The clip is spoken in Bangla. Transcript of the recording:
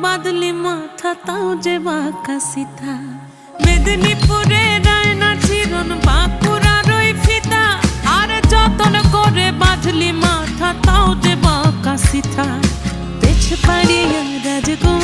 বাদলি মাথা তাও যে বাঁকা সিথা মেদিনীপুরে রায়না চিরন বাঁকুড়ার ওই ফিতা আর যতন করে বাঁধলি মাথা তাও যে বাঁকা সিথা পেছ পাড়িয়া রাজগো